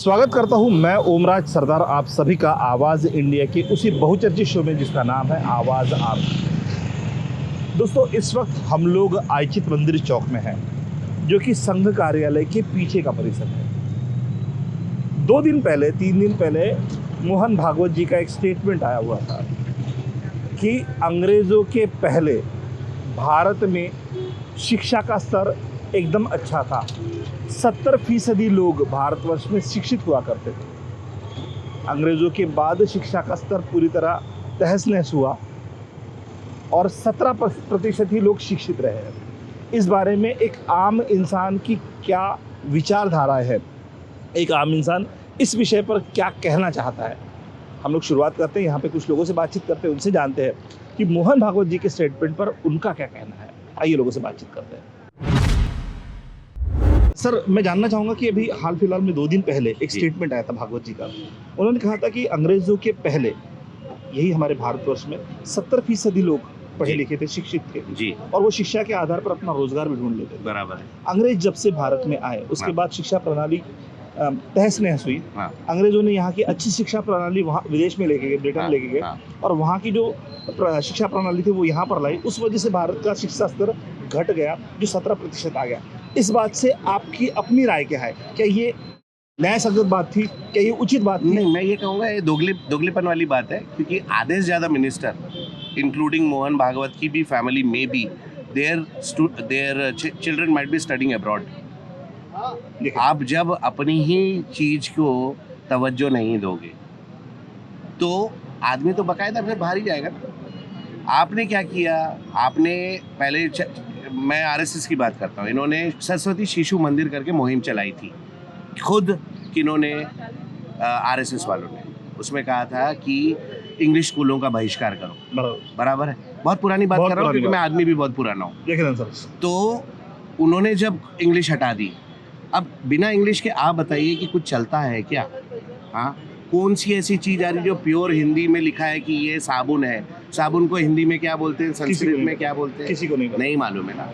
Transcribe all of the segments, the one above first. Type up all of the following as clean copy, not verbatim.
स्वागत करता हूं मैं ओमराज सरदार आप सभी का आवाज़ इंडिया के उसी बहुचर्चित शो में जिसका नाम है आवाज़ आप। दोस्तों, इस वक्त हम लोग आइचित मंदिर चौक में हैं, जो कि संघ कार्यालय के पीछे का परिसर है। 3 दिन पहले मोहन भागवत जी का एक स्टेटमेंट आया हुआ था कि अंग्रेज़ों के पहले भारत में शिक्षा का स्तर एकदम अच्छा था। 70% लोग भारतवर्ष में शिक्षित हुआ करते थे। अंग्रेज़ों के बाद शिक्षा का स्तर पूरी तरह तहस नहस हुआ और 17% ही लोग शिक्षित रहे हैं। इस बारे में एक आम इंसान की क्या विचारधारा है, एक आम इंसान इस विषय पर क्या कहना चाहता है, हम लोग शुरुआत करते हैं। यहाँ पे कुछ लोगों से बातचीत करते हैं, उनसे जानते हैं कि मोहन भागवत जी के स्टेटमेंट पर उनका क्या कहना है। आइए लोगों से बातचीत करते हैं। सर, मैं जानना चाहूँगा कि अभी हाल फिलहाल में 2 दिन पहले एक स्टेटमेंट आया था भागवत जी का। उन्होंने कहा था कि अंग्रेज़ों के पहले यही हमारे भारतवर्ष में 70% लोग पढ़े लिखे थे, शिक्षित थे जी, और वो शिक्षा के आधार पर अपना रोजगार भी ढूंढ लेते थे। बराबर है। अंग्रेज जब से भारत में आए उसके बाद शिक्षा प्रणाली तहस नहस हुई। हाँ, अंग्रेजों ने यहाँ की अच्छी शिक्षा प्रणाली वहाँ विदेश में लेके गए, ब्रिटेन लेके गए और वहाँ की जो शिक्षा प्रणाली थी वो यहाँ पर लाई। उस वजह से भारत का शिक्षा स्तर घट गया, जो 17% आ गया। इस बात से आपकी अपनी राय क्या है? क्या ये न्याय सगत बात थी? क्या ये उचित बात थी? नहीं, मैं ये कहूँगा ये दोगलेपन वाली बात है, क्योंकि आधे से ज़्यादा मिनिस्टर इंक्लूडिंग मोहन भागवत की भी फैमिली में भी their children might be studying abroad. आप जब अपनी ही चीज़ को तवज्जो नहीं दोगे तो आदमी तो बाकायदा फिर बाहर ही जाएगा ना। आपने क्या किया, आपने पहले मैं आरएसएस की बात करता हूँ, इन्होंने सरस्वती शिशु मंदिर करके मुहिम चलाई थी। खुद किन्होंने आरएसएस वालों ने उसमें कहा था कि इंग्लिश स्कूलों का बहिष्कार करो। बराबर है, बहुत पुरानी बात कर रहा हूँ क्योंकि मैं आदमी भी बहुत पुराना हूँ। तो उन्होंने जब इंग्लिश हटा दी, अब बिना इंग्लिश के आप बताइए कि कुछ चलता है क्या? हाँ, कौन सी ऐसी चीज़ आ रही जो प्योर हिंदी में लिखा है कि ये साबुन है, साबुन को हिंदी में क्या बोलते हैं, संस्कृत में क्या बोलते हैं, किसी को नहीं मालूम है ना।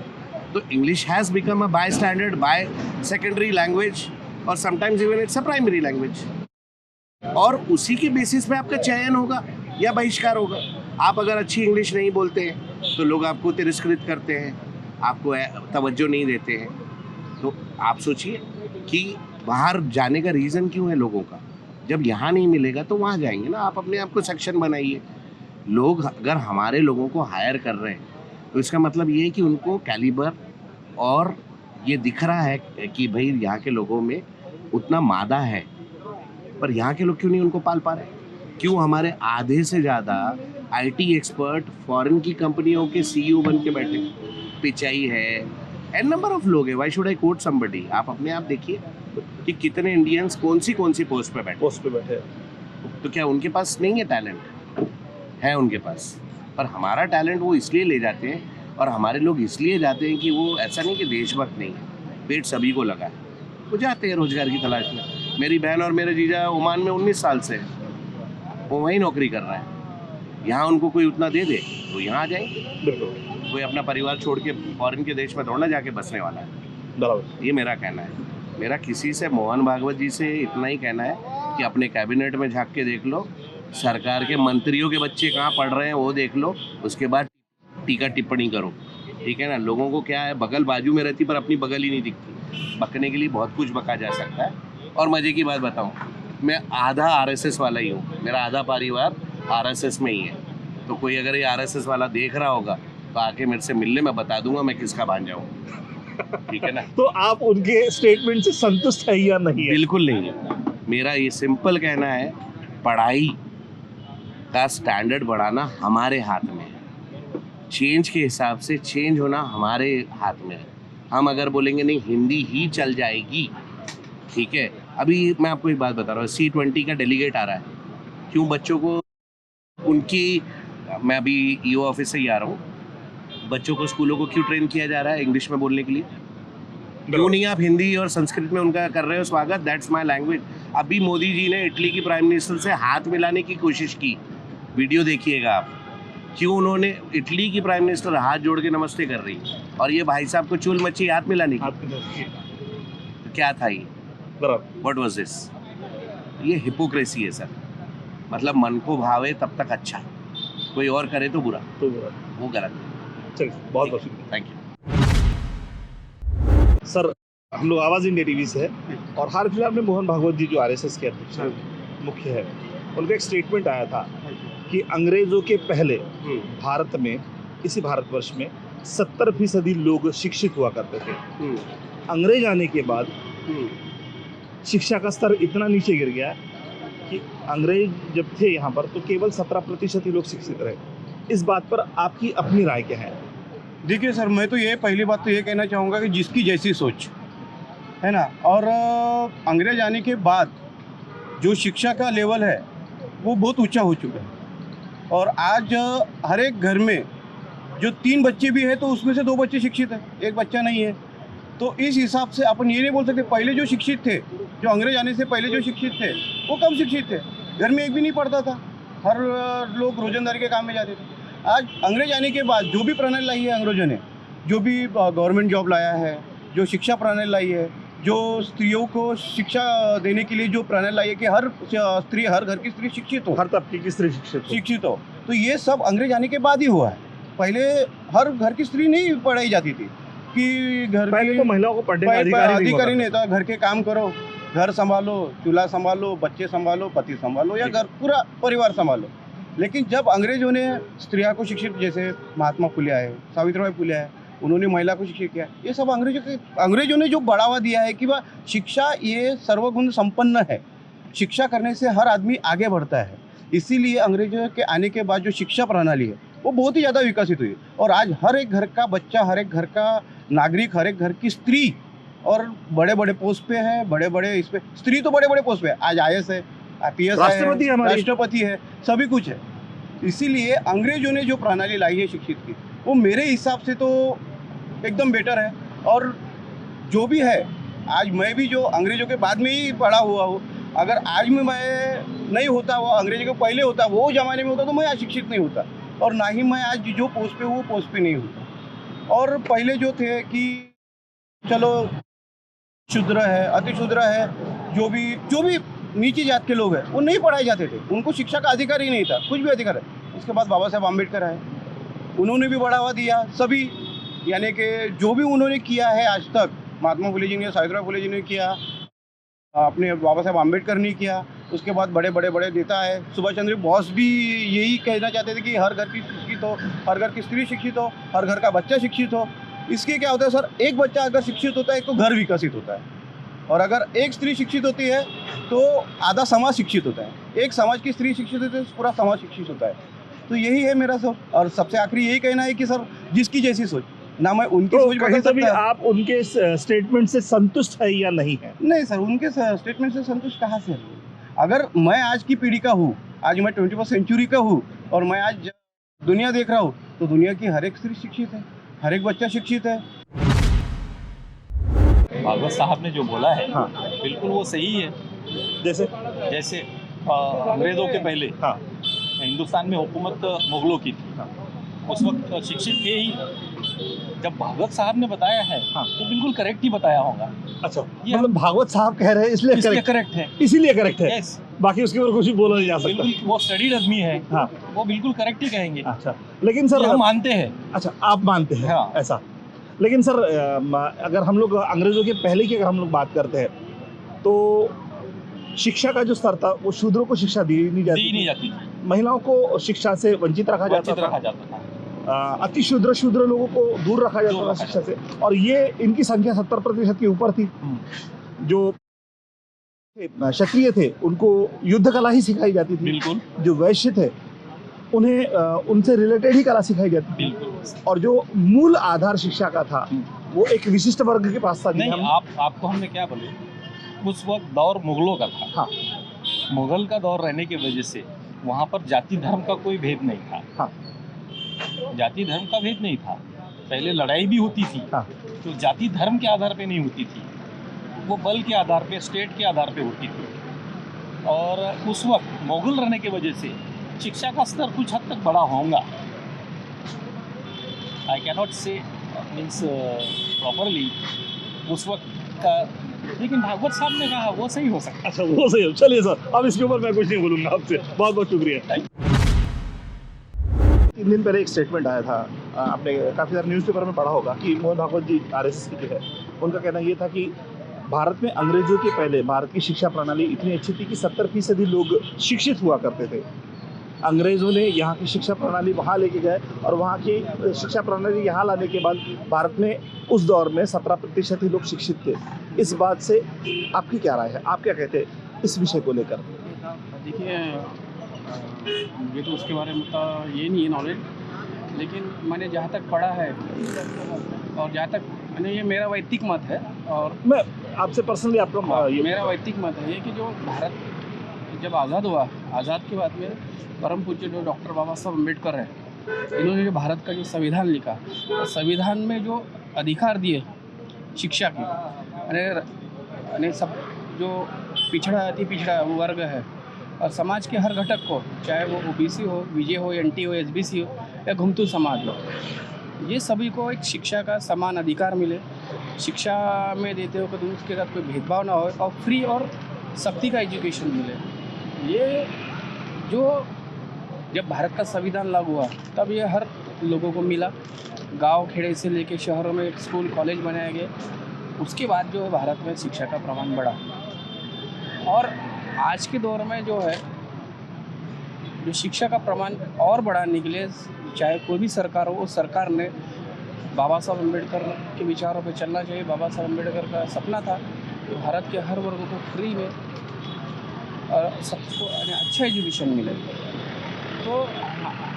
तो English has become a by standard, by secondary language और sometimes even it's a primary language, और उसी के बेसिस पे आपका चयन होगा या बहिष्कार होगा। आप अगर अच्छी इंग्लिश नहीं बोलते हैं तो लोग आपको तिरस्कृत करते हैं, आपको तवज्जो नहीं देते हैं। तो आप सोचिए कि बाहर जाने का रीज़न क्यों है लोगों का। जब यहाँ नहीं मिलेगा तो वहाँ जाएंगे ना। आप अपने आप को सेक्शन बनाइए। लोग अगर हमारे लोगों को हायर कर रहे हैं तो इसका मतलब ये है कि उनको कैलिबर और ये दिख रहा है कि भाई यहाँ के लोगों में उतना मादा है, पर यहाँ के लोग क्यों नहीं उनको पाल पा रहे? क्यों हमारे आधे से ज़्यादा आईटी एक्सपर्ट फॉरेन की कंपनियों के सीईओ बन के बैठे? पिचाई है, एन नंबर ऑफ लोग है। Why should I quote somebody? आप अपने आप देखिए कि कितने इंडियंस कौन सी पोस्ट पे बैठे। तो क्या उनके पास नहीं है टैलेंट? है उनके पास, पर हमारा टैलेंट वो इसलिए ले जाते हैं और हमारे लोग इसलिए जाते हैं कि वो ऐसा नहीं कि देशभक्त नहीं है, पेट सभी को लगा है, वो जाते हैं रोजगार की तलाश में। मेरी बहन और मेरे जीजा ओमान में 19 साल से है, वो वहीं नौकरी कर रहा है। यहाँ उनको कोई उतना दे दे तो यहाँ आ जाएंगे। बिल्कुल, कोई अपना परिवार छोड़ के फॉरेन के देश में थोड़ा जाके बसने वाला है। बराबर। ये मेरा कहना है। मेरा किसी से, मोहन भागवत जी से इतना ही कहना है कि अपने कैबिनेट में झांक के देख लो, सरकार के मंत्रियों के बच्चे कहाँ पढ़ रहे हैं वो देख लो, उसके बाद टीका टिप्पणी करो, ठीक है ना। लोगों को क्या है, बगल बाजू में रहती पर अपनी बगल ही नहीं दिखती। बकने के लिए बहुत कुछ बका जा सकता है। और मज़े की बात बताऊं, मैं आधा आरएसएस वाला ही हूँ, मेरा आधा परिवार आरएसएस में ही है। तो कोई अगर ये आरएसएस वाला देख रहा होगा तो आके मेरे से मिलने, मैं बता दूंगा मैं किसका भांजा हूँ, ठीक है ना। तो आप उनके स्टेटमेंट से संतुष्ट है या नहीं है? बिल्कुल नहीं है। मेरा ये सिंपल कहना है, पढ़ाई का स्टैंडर्ड बढ़ाना हमारे हाथ में है। चेंज के हिसाब से चेंज होना हमारे हाथ में है। हम अगर बोलेंगे नहीं हिंदी ही चल जाएगी, ठीक है। अभी मैं आपको एक बात बता रहा हूँ, C20 का डेलीगेट आ रहा है। क्यों बच्चों को उनकी, मैं अभी ईओ ऑफिस से ही आ रहा हूँ, बच्चों को स्कूलों को क्यों ट्रेन किया जा रहा है इंग्लिश में बोलने के लिए? क्यों नहीं आप हिंदी और संस्कृत में उनका कर रहे हो स्वागत? That's my language. अभी मोदी जी ने इटली की प्राइम मिनिस्टर से हाथ मिलाने की कोशिश की, वीडियो देखिएगा आप। क्यों उन्होंने, इटली की प्राइम मिनिस्टर हाथ जोड़ के नमस्ते कर रही और ये भाई साहब को चूल मच्छी हाथ मिलाने की? तो क्या था ये? What was this? ये हिपोक्रेसी है सर। मतलब मन को भावे तब तक अच्छा, कोई और करे तो बुरा, तो वो गलत है। चलिए बहुत बहुत शुक्रिया। Thank you. सर, हम लोग आवाज़ इंडिया टीवी से है और हाल फिलहाल में मोहन भागवत जी जो आरएसएस के अध्यक्ष हैं, मुख्य है, उनका एक स्टेटमेंट आया था कि अंग्रेज़ों के पहले भारत में, इसी भारतवर्ष में 70% लोग शिक्षित हुआ करते थे। अंग्रेज आने के बाद शिक्षा का स्तर इतना नीचे गिर गया कि अंग्रेज जब थे यहाँ पर तो केवल 17% ही लोग शिक्षित रहे। इस बात पर आपकी अपनी राय क्या है? देखिए सर, मैं तो ये पहली बात तो ये कहना चाहूँगा कि जिसकी जैसी सोच है ना, और अंग्रेज आने के बाद जो शिक्षा का लेवल है वो बहुत ऊंचा हो चुका है। और आज हर एक घर में जो 3 बच्चे भी हैं तो उसमें से 2 बच्चे शिक्षित हैं, 1 बच्चा नहीं है। तो इस हिसाब से अपन ये नहीं बोल सकते पहले जो शिक्षित थे, जो अंग्रेज आने से पहले जो शिक्षित थे वो कम शिक्षित थे, घर में एक भी नहीं पढ़ता था, हर लोग रोजंदारी के काम में जाते थे। आज अंग्रेज आने के बाद जो भी प्रणाली लाई है अंग्रेजों ने, जो भी गवर्नमेंट जॉब लाया है, जो शिक्षा प्रणाली लाई है, जो स्त्रियों को शिक्षा देने के लिए जो प्रणाली लाई है कि हर स्त्री, हर घर की स्त्री शिक्षित हो, हर तबके की स्त्री शिक्षित हो, तो ये सब अंग्रेज आने के बाद ही हुआ है। पहले हर घर की स्त्री नहीं पढ़ाई जाती थी कि घर पहले तो महिलाओं को पढ़ने का अधिकारी नहीं था। घर के काम करो, घर संभालो, चूल्हा संभालो, बच्चे संभालो, पति संभालो या घर पूरा परिवार संभालो। लेकिन जब अंग्रेजों ने स्त्रियों को शिक्षित, जैसे महात्मा फुले आए, सावित्रीबाई फुले आए, उन्होंने महिला को शिक्षित किया। ये सब अंग्रेजों ने जो बढ़ावा दिया है कि वह शिक्षा ये सर्वगुण संपन्न है, शिक्षा करने से हर आदमी आगे बढ़ता है। इसीलिए अंग्रेजों के आने के बाद जो शिक्षा प्रणाली है वो बहुत ही ज़्यादा विकसित हुई और आज हर एक घर का बच्चा, हर एक घर का नागरिक, हर एक घर की स्त्री और बड़े बड़े पोस्ट पे है, बड़े बड़े इस पे स्त्री तो बड़े बड़े पोस्ट पे है, आज IAS है, IPS है, राष्ट्रपति है, सभी कुछ है। इसीलिए अंग्रेजों ने जो प्रणाली लाई है शिक्षित की, वो मेरे हिसाब से तो एकदम बेटर है। और जो भी है, आज मैं भी जो अंग्रेजों के बाद में ही पढ़ा हुआ हूँ, अगर आज में मैं नहीं होता, वो अंग्रेजों के पहले होता, वो ज़माने में होता, तो मैं आज शिक्षित नहीं होता और ना ही मैं आज जो पोस्ट पे हूँ वो पोस्ट पे नहीं होता। और पहले जो थे कि चलो शूद्र है, अति शूद्र है, जो भी नीची जात के लोग हैं वो नहीं पढ़ाए जाते थे, उनको शिक्षा का अधिकार ही नहीं था, कुछ भी अधिकार है। उसके बाद बाबा साहब आम्बेडकर आए, उन्होंने भी बढ़ावा दिया सभी, यानी कि जो भी उन्होंने किया है आज तक, महात्मा फुले जी ने, सावित्रीबाई फुले जी ने किया, अपने बाबा साहब आम्बेडकर ने किया। उसके बाद बड़े नेता है, सुभाष चंद्र बोस भी यही कहना चाहते थे कि हर घर की शिक्षित हो, हर घर की स्त्री शिक्षित हो, हर घर का बच्चा शिक्षित हो। इसके क्या होता है सर, एक बच्चा अगर शिक्षित होता है तो घर विकसित होता है, और अगर एक स्त्री शिक्षित होती है तो आधा समाज शिक्षित होता है। एक समाज की स्त्री शिक्षित होती है तो पूरा समाज शिक्षित होता है। तो यही है मेरा सब। और सबसे आखिरी यही कहना है कि सर, जिसकी जैसी सोच, ना मैं उनकी सोच बदल सकता है। आप उनके स्टेटमेंट से संतुष्ट है या नहीं है? नहीं सर, उनके स्टेटमेंट से संतुष्ट कहाँ से? अगर मैं आज की पीढ़ी का हूँ, आज मैं 21वीं सेंचुरी का हूँ और मैं आज दुनिया देख रहा हूँ, तो दुनिया की हर एक स्त्री शिक्षित है, हर एक बच्चा शिक्षित है। भागवत साहब ने जो बोला है, हाँ, बिल्कुल वो सही है। जैसे अंग्रेज़ों के पहले हिंदुस्तान में हुकूमत मुगलों की थी, उस वक्त शिक्षित थे ही। जब भागवत साहब ने बताया है तो बिल्कुल करेक्ट ही बताया होगा। अच्छा, मतलब भागवत साहब कह रहे हैं इसलिए करेक्ट है, इसीलिए करेक्ट है। यस, बाकी उसके ऊपर कुछ भी बोला नहीं जा सकता। बिल्कुल वो स्टडीड आदमी है, हाँ, वो बिल्कुल करेक्ट ही कहेंगे। अच्छा, लेकिन सर हम मानते हैं। अच्छा, आप मानते हैं? हाँ। ऐसा। लेकिन सर, अगर हम लोग अंग्रेजों के पहले की अगर हम लोग बात करते हैं तो शिक्षा का जो स्तर था वो शूद्रों को शिक्षा दी नहीं जाती थी, महिलाओं को शिक्षा से वंचित रखा जाता था, अति शूद्र लोगों को दूर रखा जाता था शिक्षा से। और ये इनकी संख्या 70% के ऊपर थी। जो क्षत्रिय थे उनको युद्ध कला ही सिखाई जाती थी, बिल्कुल। जो वैश्य थे उन्हें उनसे रिलेटेड ही कला सिखाई जाती थी, और जो मूल आधार शिक्षा का था वो एक विशिष्ट वर्ग के पास था। नहीं, आपको हमने क्या बोले, उस वक्त दौर मुगलों का था। हाँ, मुगल का दौर रहने की वजह से वहाँ पर जाति धर्म का कोई भेद नहीं था। हाँ, जाति धर्म का भेद नहीं था। पहले लड़ाई भी होती थी, हाँ, तो जाति धर्म के आधार पे नहीं होती थी, वो बल के आधार पे, स्टेट के आधार पे होती थी। और उस वक्त मुगल रहने की वजह से शिक्षा का स्तर कुछ हद तक बड़ा होगा। I cannot say means properly उस वक्त का लेकिन भागवत साहब ने कहा वो सही हो सकता अच्छा वो सही है, चलिए सर अब इसके ऊपर मैं कुछ नहीं बोलूँगा आपसे, बहुत बहुत शुक्रिया। 3 दिन पहले एक स्टेटमेंट आया था, आपने काफ़ी सारे न्यूज़पेपर में पढ़ा होगा कि मोहन भागवत जी आरएसएस के जो है उनका कहना ये था कि भारत में अंग्रेजों के पहले भारत की शिक्षा प्रणाली इतनी अच्छी थी कि 70% लोग शिक्षित हुआ करते थे। अंग्रेज़ों ने यहाँ की शिक्षा प्रणाली वहाँ लेके गए और वहाँ की शिक्षा प्रणाली यहाँ लाने के बाद भारत में उस दौर में 17% ही लोग शिक्षित थे। इस बात से आपकी क्या राय है, आप क्या कहते हैं इस विषय को लेकर? देखिए मुझे तो उसके बारे में तो ये नहीं है नॉलेज, लेकिन मैंने जहाँ तक पढ़ा है और जहाँ तक मैंने, ये मेरा वैयक्तिक मत है और मैं आपसे पर्सनली आपका ये मेरा वैयक्तिक मत है ये कि जो भारत जब आज़ाद हुआ, आज़ाद के बाद में परम पूज्य जो डॉक्टर बाबा साहब अम्बेडकर है, इन्होंने जो भारत का जो संविधान लिखा और संविधान में जो अधिकार दिए शिक्षा के, यानी सब जो पिछड़ा अति पिछड़ा वर्ग है और समाज के हर घटक को, चाहे वो ओबीसी हो, बीजे हो, एनटी हो, एसबीसी हो या घुमतू समाज हो, ये सभी को एक शिक्षा का समान अधिकार मिले, शिक्षा में देते हो कि उसके साथ कोई भेदभाव ना हो और फ्री और सख्ती का एजुकेशन मिले। ये जो जब भारत का संविधान लागू हुआ तब ये हर लोगों को मिला, गांव खेड़े से लेके शहरों में एक स्कूल कॉलेज बनाए गए। उसके बाद जो है भारत में शिक्षा का प्रमाण बढ़ा और आज के दौर में जो है जो शिक्षा का प्रमाण और बढ़ाने के लिए चाहे कोई भी सरकार हो, उस सरकार ने बाबा साहब अम्बेडकर के विचारों पे चलना चाहिए। बाबा साहब अम्बेडकर का सपना था कि भारत के हर वर्ग को फ्री में और सबको अच्छा एजुकेशन मिले। तो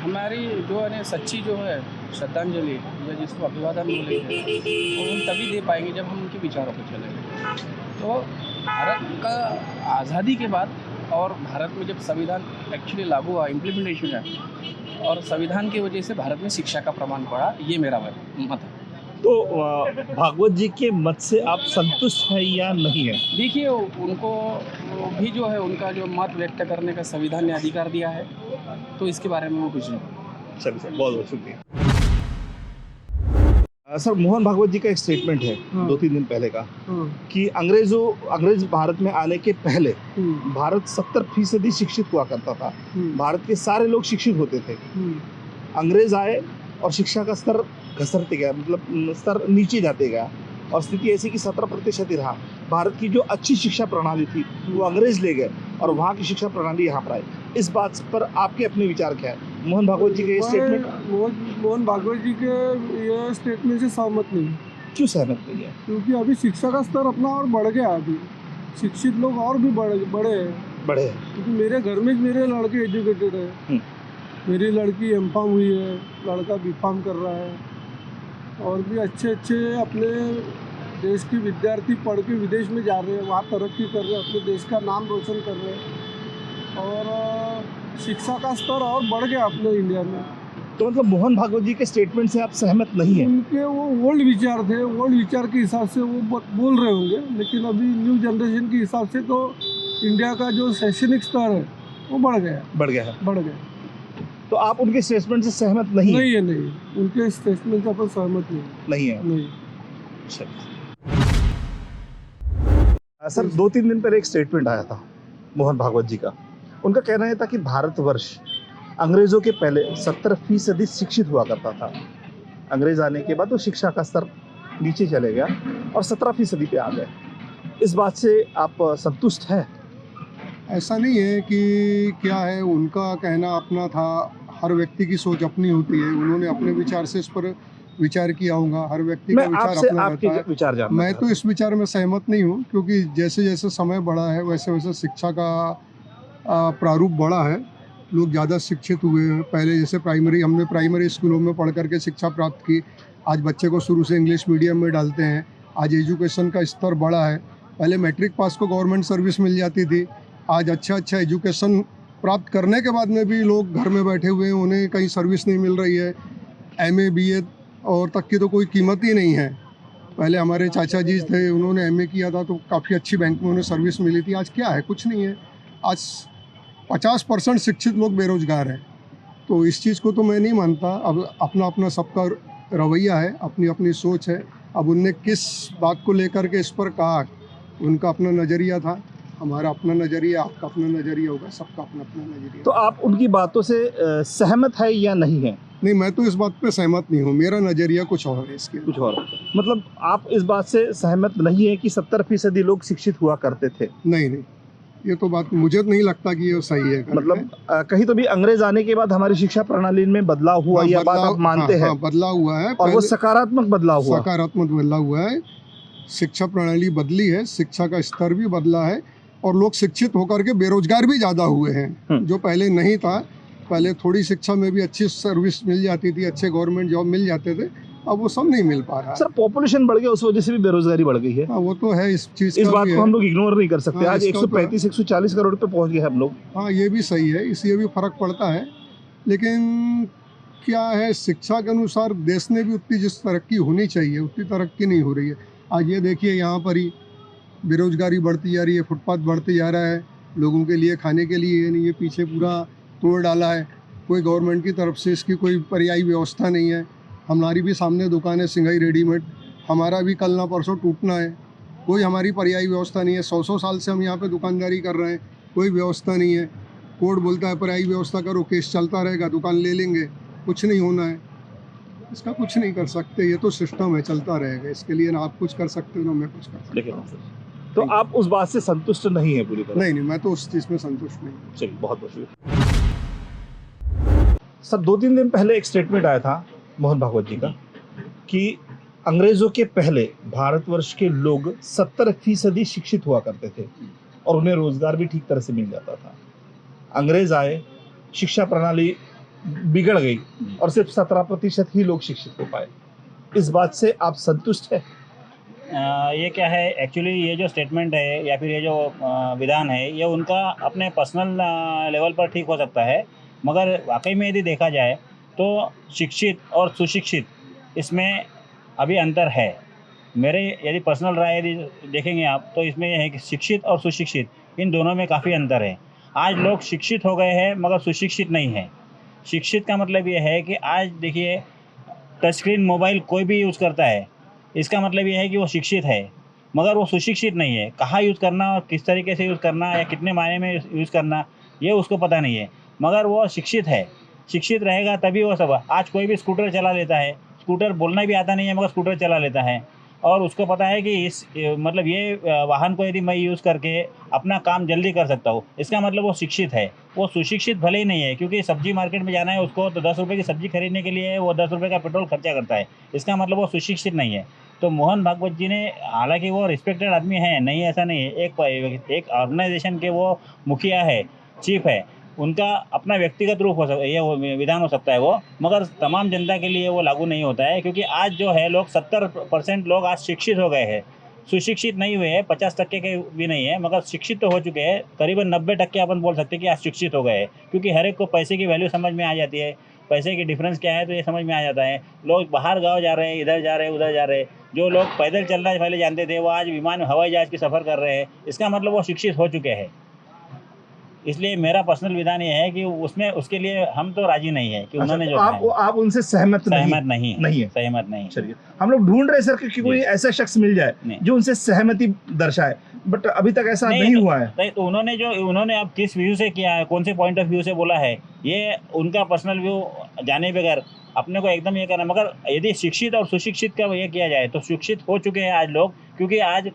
हमारी जो है सच्ची जो है श्रद्धांजलि या जिसको अभिवादन बोलेंगे वो हम तभी दे पाएंगे जब हम उनके विचारों पर चलेंगे। तो भारत का आज़ादी के बाद और भारत में जब संविधान एक्चुअली लागू हुआ, इम्प्लीमेंटेशन है और संविधान की वजह से भारत में शिक्षा का प्रमाण बढ़ा, ये मेरा मत है। तो भागवत जी के मत से आप संतुष्ट हैं या नहीं है? देखिए उनको भी जो है उनका जो मत व्यक्त करने का संविधान ने अधिकार दिया है, तो इसके बारे में वो कुछ नहीं। चलिए सर, बहुत बहुत शुक्रिया। सर मोहन भागवत जी का एक स्टेटमेंट है 2-3 दिन पहले का कि अंग्रेज भारत में आने के पहले भारत 70% शिक्षित हुआ करता था, भारत के सारे लोग शिक्षित होते थे। अंग्रेज आए और शिक्षा का स्तर घसरते गया, मतलब स्तर नीचे जाते गया और स्थिति ऐसी कि 17% ही रहा। भारत की जो अच्छी शिक्षा प्रणाली थी वो अंग्रेज ले गए और वहाँ की शिक्षा प्रणाली यहाँ पर आई। इस बात पर आपके अपने विचार क्या है? मोहन भागवत जी के ये स्टेटमेंट, मोहन भागवत जी के ये स्टेटमेंट से सहमत नहीं। क्यों सहमत नहीं है? क्योंकि अभी शिक्षा का स्तर अपना और बढ़ गया, अभी शिक्षित लोग और भी बड़े हैं। क्योंकि मेरे घर में मेरे लड़के एजुकेटेड है, मेरी लड़की एमफार्म हुई है, लड़का बीफार्म कर रहा है और भी अच्छे अपने देश के विद्यार्थी पढ़ के विदेश में जा रहे हैं, वहाँ तरक्की कर रहे हैं, अपने देश का नाम रोशन कर रहे हैं और शिक्षा का स्तर और बढ़ गया अपने इंडिया में। तो मतलब मोहन भागवत जी के स्टेटमेंट से आप सहमत नहीं है? उनके वो ओल्ड विचार थे, ओल्ड विचार के हिसाब से वो बोल रहे होंगे, लेकिन अभी न्यू जनरेशन के हिसाब से तो इंडिया का जो शैक्षणिक स्तर है वो बढ़ गया। तो आप उनके स्टेटमेंट से सहमत नहीं है? नहीं, उनके स्टेटमेंट से अपन सहमत नहीं है। सर 2-3 दिन पहले एक स्टेटमेंट आया था मोहन भागवत जी का, उनका कहना है था कि भारतवर्ष अंग्रेजों के पहले 70% शिक्षित हुआ करता था, अंग्रेज आने के बाद तो शिक्षा का स्तर नीचे चले गया और 17% पे आ गए। इस बात से आप संतुष्ट हैं? ऐसा नहीं है कि क्या है, उनका कहना अपना था, हर व्यक्ति की सोच अपनी होती है, उन्होंने अपने विचार से इस पर विचार किया होगा, हर व्यक्ति का विचार अपना रहता है। विचार जानना मैं तो इस विचार में सहमत नहीं हूँ, क्योंकि जैसे जैसे समय बढ़ा है वैसे वैसे शिक्षा का प्रारूप बढ़ा है, लोग ज़्यादा शिक्षित हुए हैं। पहले जैसे हमने प्राइमरी स्कूलों में पढ़ करके शिक्षा प्राप्त की, आज बच्चे को शुरू से इंग्लिश मीडियम में डालते हैं, आज एजुकेशन का स्तर बढ़ा है। पहले मैट्रिक पास को गवर्नमेंट सर्विस मिल जाती थी, आज अच्छा एजुकेशन प्राप्त करने के बाद में भी लोग घर में बैठे हुए हैं, उन्हें कहीं सर्विस नहीं मिल रही है। MA BA और तक की तो कोई कीमत ही नहीं है। पहले हमारे चाचा जी थे, उन्होंने MA किया था तो काफ़ी अच्छी बैंक में उन्हें सर्विस मिली थी। आज क्या है, कुछ नहीं है। आज 50% शिक्षित लोग बेरोजगार हैं। तो इस चीज़ को तो मैं नहीं मानता। अब अपना अपना सबका रवैया है, अपनी अपनी सोच है। अब उनने किस बात को लेकर के इस पर कहा, उनका अपना नज़रिया था, हमारा अपना नज़रिया, आपका अपना नज़रिया होगा, सबका अपना अपना नज़रिया। तो आप उनकी बातों से सहमत है या नहीं है? नहीं, मैं तो इस बात पे सहमत नहीं हूँ, मेरा नज़रिया कुछ और है इसके। कुछ और मतलब आप इस बात से सहमत नहीं है कि 70% लोग शिक्षित हुआ करते थे? नहीं नहीं, ये तो बात मुझे नहीं लगता कि ये सही है। मतलब कहीं तो भी अंग्रेज आने के बाद हमारी शिक्षा प्रणाली में बदलाव हुआ, यह बात आप मानते हैं? हाँ, बदलाव हुआ है, और वो सकारात्मक बदलाव हुआ? सकारात्मक बदलाव हुआ है, शिक्षा प्रणाली बदली है, शिक्षा का स्तर भी बदला है और लोग शिक्षित होकर के बेरोजगार भी ज़्यादा हुए हैं, जो पहले नहीं था। पहले थोड़ी शिक्षा में भी अच्छी सर्विस मिल जाती थी, अच्छे गवर्नमेंट जॉब मिल जाते थे, अब वो सब नहीं मिल पा रहा है। सर पॉपुलेशन बढ़ गया, उस वजह से भी बेरोजगारी बढ़ गई है। हाँ, वो तो है, इस चीज़ इस का बात भी को है। हम लोग इग्नोर नहीं कर सकते। हाँ, आज इसका तो 135-140 करोड़ पे पहुंच गए हम लोग। हाँ, ये भी सही है, इससे भी फर्क पड़ता है, लेकिन क्या है, शिक्षा के अनुसार देश ने भी उतनी जिस तरक्की होनी चाहिए उतनी तरक्की नहीं हो रही है। आज ये देखिए, यहाँ पर ही बेरोजगारी बढ़ती जा रही है, फुटपाथ बढ़ते जा रहा है, लोगों के लिए खाने के लिए नहीं, ये पीछे पूरा तोड़ डाला है। कोई गवर्नमेंट की तरफ से इसकी कोई पर्यायी व्यवस्था नहीं है। हमारी भी सामने दुकान है सिंगाई रेडीमेड, हमारा भी कल ना परसों टूटना है, कोई हमारी पर्यायी व्यवस्था नहीं है। 100 साल से हम यहाँ पे दुकानदारी कर रहे हैं, कोई व्यवस्था नहीं है। कोर्ट बोलता है पर्यायी व्यवस्था करो, केस चलता रहेगा, दुकान ले लेंगे, कुछ नहीं होना है। इसका कुछ नहीं कर सकते, ये तो सिस्टम है, चलता रहेगा। इसके लिए ना आप कुछ कर सकते हो ना मैं कुछ कर सकता हूँ। तो आप उस बात से संतुष्ट नहीं है पूरी तरह? नहीं नहीं, मैं तो उस चीज़ में संतुष्ट नहीं हूँ। चलिए, बहुत बहुत शुक्रिया सर। 2-3 दिन पहले एक स्टेटमेंट आया था मोहन भागवत जी का कि अंग्रेजों के पहले भारतवर्ष के लोग 70% शिक्षित हुआ करते थे और उन्हें रोजगार भी ठीक तरह से मिल जाता था। अंग्रेज आए, शिक्षा प्रणाली बिगड़ गई और सिर्फ 17% ही लोग शिक्षित हो पाए। इस बात से आप संतुष्ट हैं? ये क्या है एक्चुअली, ये जो स्टेटमेंट है या फिर ये जो विधान है, ये उनका अपने पर्सनल लेवल पर ठीक हो सकता है, मगर वाकई में यदि देखा जाए तो शिक्षित और सुशिक्षित इसमें अभी अंतर है। मेरे यदि पर्सनल राय यदि देखेंगे आप तो इसमें यह है कि शिक्षित और सुशिक्षित इन दोनों में काफ़ी अंतर है। आज लोग शिक्षित हो गए हैं मगर सुशिक्षित नहीं है। शिक्षित का मतलब ये है कि आज देखिए, टच स्क्रीन मोबाइल कोई भी यूज़ करता है, इसका मतलब ये है कि वो शिक्षित है, मगर वो सुशिक्षित नहीं है। कहाँ यूज़ करना और किस तरीके से यूज़ करना या कितने मायने में यूज़ करना, ये उसको पता नहीं है, मगर वो शिक्षित है। शिक्षित रहेगा तभी वो सब। आज कोई भी स्कूटर चला लेता है, स्कूटर बोलना भी आता नहीं है मगर स्कूटर चला लेता है, और उसको पता है कि इस मतलब ये वाहन को यदि मैं यूज़ करके अपना काम जल्दी कर सकता हूँ, इसका मतलब वो शिक्षित है। वो सुशिक्षित भले ही नहीं है, क्योंकि सब्जी मार्केट में जाना है उसको तो 10 रुपये की सब्जी खरीदने के लिए वो 10 रुपये का पेट्रोल खर्चा करता है, इसका मतलब वो सुशिक्षित नहीं है। तो मोहन भागवत जी ने, हालांकि वो रिस्पेक्टेड आदमी है, नहीं ऐसा नहीं है, एक ऑर्गेनाइजेशन के वो मुखिया है, चीफ है, उनका अपना व्यक्तिगत रूप हो सकता है, ये विधान हो सकता है वो, मगर तमाम जनता के लिए वो लागू नहीं होता है। क्योंकि आज जो है लोग 70% लोग आज शिक्षित हो गए हैं, सुशिक्षित नहीं हुए हैं, 50% के भी नहीं है, मगर शिक्षित तो हो चुके हैं। करीबन 90% अपन बोल सकते हैं कि आज शिक्षित हो गए हैं, क्योंकि हर एक को पैसे की वैल्यू समझ में आ जाती है, पैसे की डिफरेंस क्या है तो ये समझ में आ जाता है। लोग बाहर गाँव जा रहे हैं, इधर जा रहे हैं, उधर जा रहे हैं। जो लोग पैदल चलना पहले जानते थे वो आज विमान हवाई जहाज़ की सफ़र कर रहे हैं, इसका मतलब वो शिक्षित हो चुके हैं। इसलिए मेरा पर्सनल विधान ये है कि उसमें उसके लिए हम तो राजी नहीं है कि उन्होंने जो आप उनसे सहमत नहीं है। सहमत नहीं। चलिए, हम लोग ढूंढ रहे सर कि कोई ऐसा शख्स मिल जाए जो उनसे सहमति दर्शाए, बट अभी तक ऐसा नहीं हुआ है। तो उन्होंने अब किस व्यू से किया है, कौन से पॉइंट ऑफ व्यू से बोला है, ये उनका पर्सनल व्यू जाने बगैर अपने को एकदम ये करना। मगर यदि शिक्षित और सुशिक्षित का ये किया जाए तो शिक्षित हो चुके हैं आज लोग, क्योंकि आज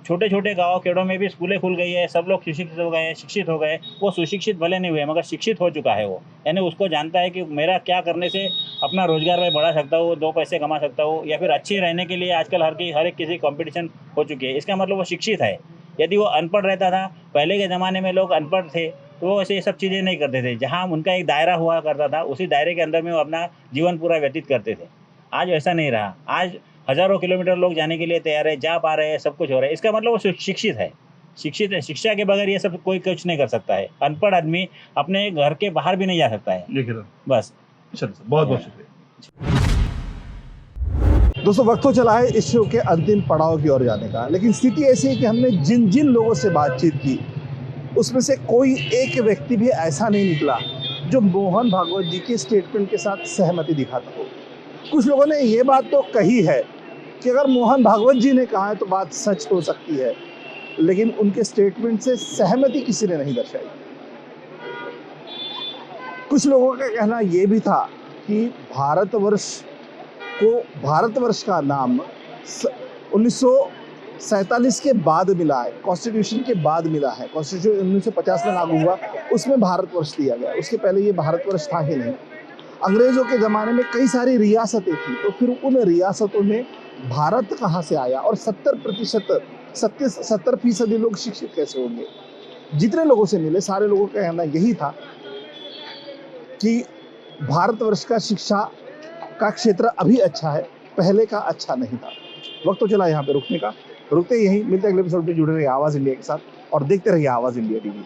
छोटे छोटे गाँव खेड़ों में भी स्कूलें खुल गई है, सब लोग शिक्षित हो गए, शिक्षित हो गए। वो सुशिक्षित भले नहीं हुए मगर शिक्षित हो चुका है वो, यानी उसको जानता है कि मेरा क्या करने से अपना रोजगार मैं बढ़ा सकता हूँ, 2 पैसे कमा सकता हूँ, या फिर अच्छे रहने के लिए आजकल हर एक किसी कंपटीशन हो चुकी है, इसका मतलब वो शिक्षित है। यदि वो अनपढ़ रहता था, पहले के ज़माने में लोग अनपढ़ थे तो वो ऐसे ये सब चीज़ें नहीं करते थे, जहाँ उनका एक दायरा हुआ करता था उसी दायरे के अंदर में वो अपना जीवन पूरा व्यतीत करते थे। आज ऐसा नहीं रहा, आज हज़ारों किलोमीटर लोग जाने के लिए तैयार है, जा पा रहे हैं, सब कुछ हो रहा है, इसका मतलब वो शिक्षित है। शिक्षित है, शिक्षा के बगैर ये सब कोई कुछ नहीं कर सकता है। अनपढ़ आदमी अपने घर के बाहर भी नहीं जा सकता है। बस। बहुत बहुत शुक्रिया दोस्तों। वक्त तो चला है इस शो के अंतिम पड़ाव की ओर जाने का, लेकिन स्थिति ऐसी है कि हमने जिन जिन लोगों से बातचीत की उसमें से कोई एक व्यक्ति भी ऐसा नहीं निकला जो मोहन भागवत जी के स्टेटमेंट के साथ सहमति दिखाता हो। कुछ लोगों ने ये बात तो कही है कि अगर मोहन भागवत जी ने कहा है तो बात सच हो सकती है, लेकिन उनके स्टेटमेंट से सहमति किसी ने नहीं दर्शाई। कुछ लोगों का कहना ये भी था कि भारतवर्ष का नाम 1947 के बाद मिला है, कॉन्स्टिट्यूशन के बाद मिला है। कॉन्स्टिट्यूशन 1950 में लागू हुआ, उसमें भारतवर्ष दिया गया, उसके पहले ये भारतवर्ष था ही नहीं। अंग्रेजों के ज़माने में कई सारी रियासतें थी, तो फिर उन रियासतों में भारत कहाँ से आया और 70% लोग शिक्षित कैसे होंगे? जितने लोगों से मिले सारे लोगों का कहना यही था कि भारतवर्ष का शिक्षा का क्षेत्र अभी अच्छा है, पहले का अच्छा नहीं था। वक्त तो चला यहाँ पे रुकने का, रुकते यहीं, मिलते अगले एपिसोड में। जुड़े रहिए आवाज़ इंडिया के साथ और देखते रहिए आवाज़ इंडिया टीवी।